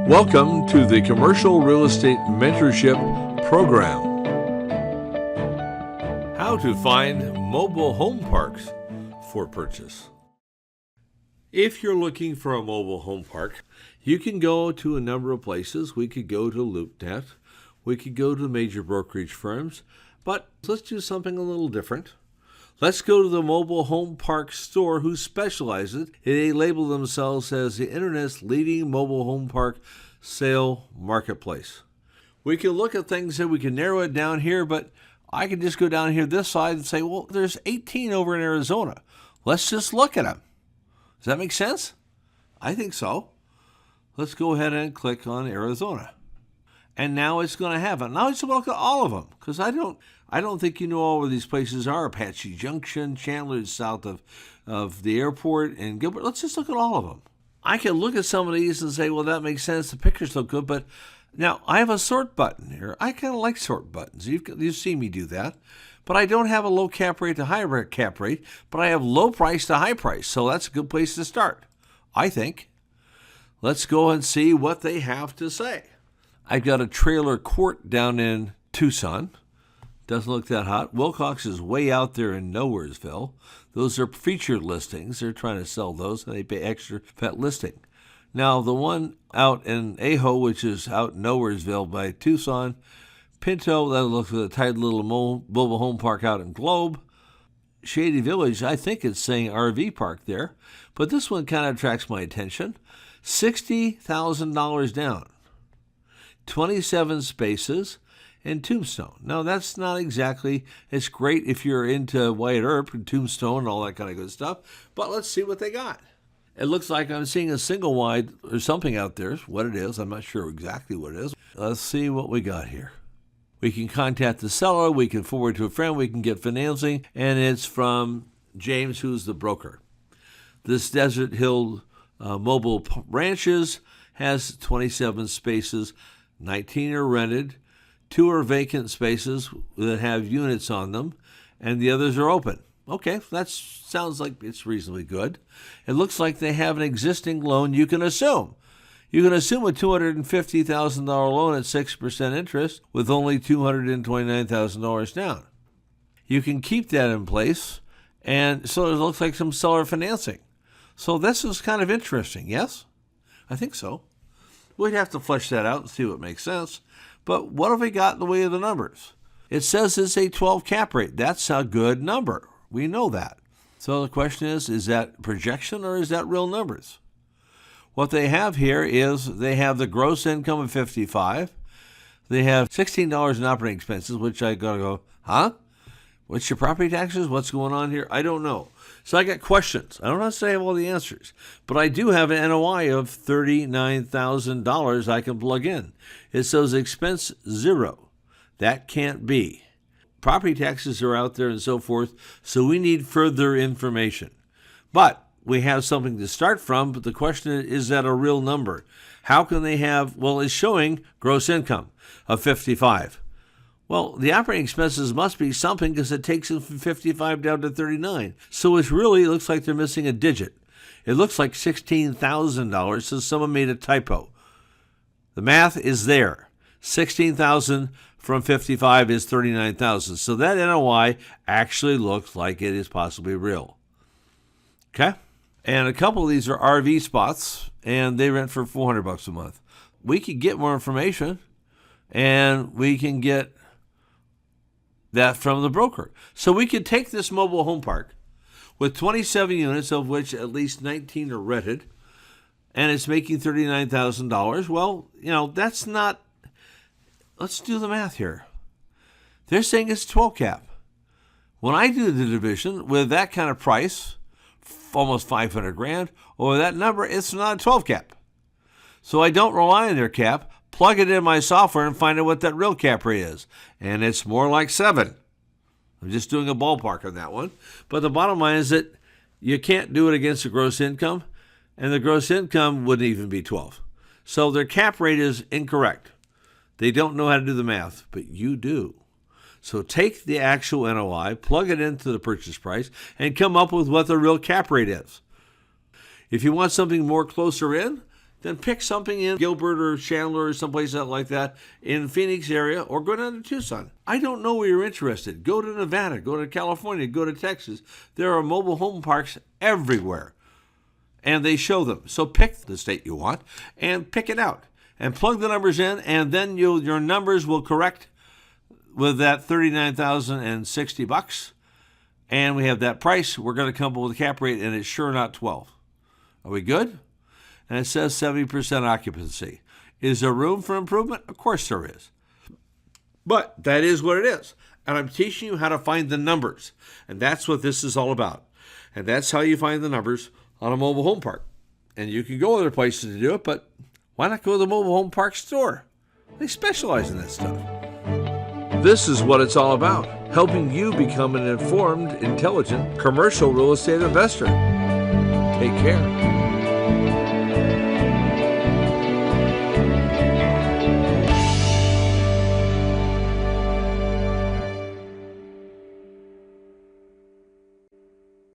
Welcome to the Commercial Real Estate Mentorship Program. How to find mobile home parks for purchase. If you're looking for a mobile home park, you can go to a number of places. We could go to LoopNet. We could go to major brokerage firms. But let's do something a little different. Let's go to the mobile home park store who specializes. They label themselves as the internet's leading mobile home park sale marketplace. We can look at things and we can narrow it down here, but I can just go down here this side and say, well, there's 18 over in Arizona. Let's just look at them. Does that make sense? I think so. Let's go ahead and click on Arizona. And now it's going to have it. Now it's going to look at all of them because I don't think you know all where these places are. Apache Junction, Chandler is south of the airport, and Gilbert. Let's just look at all of them. I can look at some of these and say, well, that makes sense. The pictures look good, but now I have a sort button here. I kind of like sort buttons. You've seen me do that. But I don't have a low cap rate to high cap rate, but I have low price to high price. So that's a good place to start, I think. Let's go and see what they have to say. I've got a trailer court down in Tucson. Doesn't look that hot. Wilcox is way out there in Nowheresville. Those are featured listings. They're trying to sell those, and they pay extra for that listing. Now, the one out in Ajo, which is out in Nowheresville by Tucson, Pinto, that looks like a tight little mobile home park out in Globe. Shady Village, I think it's saying RV park there, but this one kind of attracts my attention. $60,000 down. 27 spaces, and Tombstone. Now, that's not exactly, it's great if you're into Wyatt Earp and Tombstone and all that kind of good stuff, but let's see what they got. It looks like I'm seeing a single wide or something out there. What it is, I'm not sure exactly what it is. Let's see what we got here. We can contact the seller, we can forward to a friend, we can get financing, and it's from James, who's the broker. This Desert Hill Mobile Ranches has 27 spaces. 19 are rented, 2 are vacant spaces that have units on them, and the others are open. Okay, that sounds like it's reasonably good. It looks like they have an existing loan you can assume. You can assume a $250,000 loan at 6% interest with only $229,000 down. You can keep that in place, and so it looks like some seller financing. So this is kind of interesting, yes? I think so. We'd have to flesh that out and see what makes sense. But what have we got in the way of the numbers? It says it's a 12 cap rate. That's a good number. We know that. So the question is that projection or is that real numbers? What they have here is they have the gross income of $55. They have $16 in operating expenses, which I got to go, huh? What's your property taxes? What's going on here? I don't know. So I got questions. I don't necessarily have all the answers, but I do have an NOI of $39,000 I can plug in. It says expense zero. That can't be. Property taxes are out there and so forth, so we need further information. But we have something to start from, but the question is that a real number? How can they have, well, it's showing gross income of 55. Well, the operating expenses must be something because it takes them from 55 down to 39. So it looks like they're missing a digit. It looks like $16,000, so someone made a typo. The math is there. 16,000 from 55 is 39,000. So that NOI actually looks like it is possibly real. Okay? And a couple of these are RV spots, and they rent for $400 a month. We could get more information, and we can get that from the broker. So we could take this mobile home park with 27 units, of which at least 19 are rented, and it's making $39,000. Well, that's not, let's do the math here. They're saying it's 12 cap. When I do the division with that kind of price, almost $500,000, or that number, it's not a 12 cap. So I don't rely on their cap. Plug it in my software and find out what that real cap rate is. And it's more like 7. I'm just doing a ballpark on that one. But the bottom line is that you can't do it against the gross income, and the gross income wouldn't even be 12. So their cap rate is incorrect. They don't know how to do the math, but you do. So take the actual NOI, plug it into the purchase price, and come up with what the real cap rate is. If you want something more closer in, then pick something in Gilbert or Chandler or someplace like that in Phoenix area, or go down to Tucson. I don't know where you're interested. Go to Nevada, go to California, go to Texas. There are mobile home parks everywhere, and they show them. So pick the state you want and pick it out and plug the numbers in, and then your numbers will correct with that $39,060, and we have that price. We're going to come up with a cap rate, and it's sure not 12. Are we good? And it says 70% occupancy. Is there room for improvement? Of course there is. But that is what it is. And I'm teaching you how to find the numbers. And that's what this is all about. And that's how you find the numbers on a mobile home park. And you can go other places to do it, but why not go to the mobile home park store? They specialize in that stuff. This is what it's all about, helping you become an informed, intelligent, commercial real estate investor. Take care.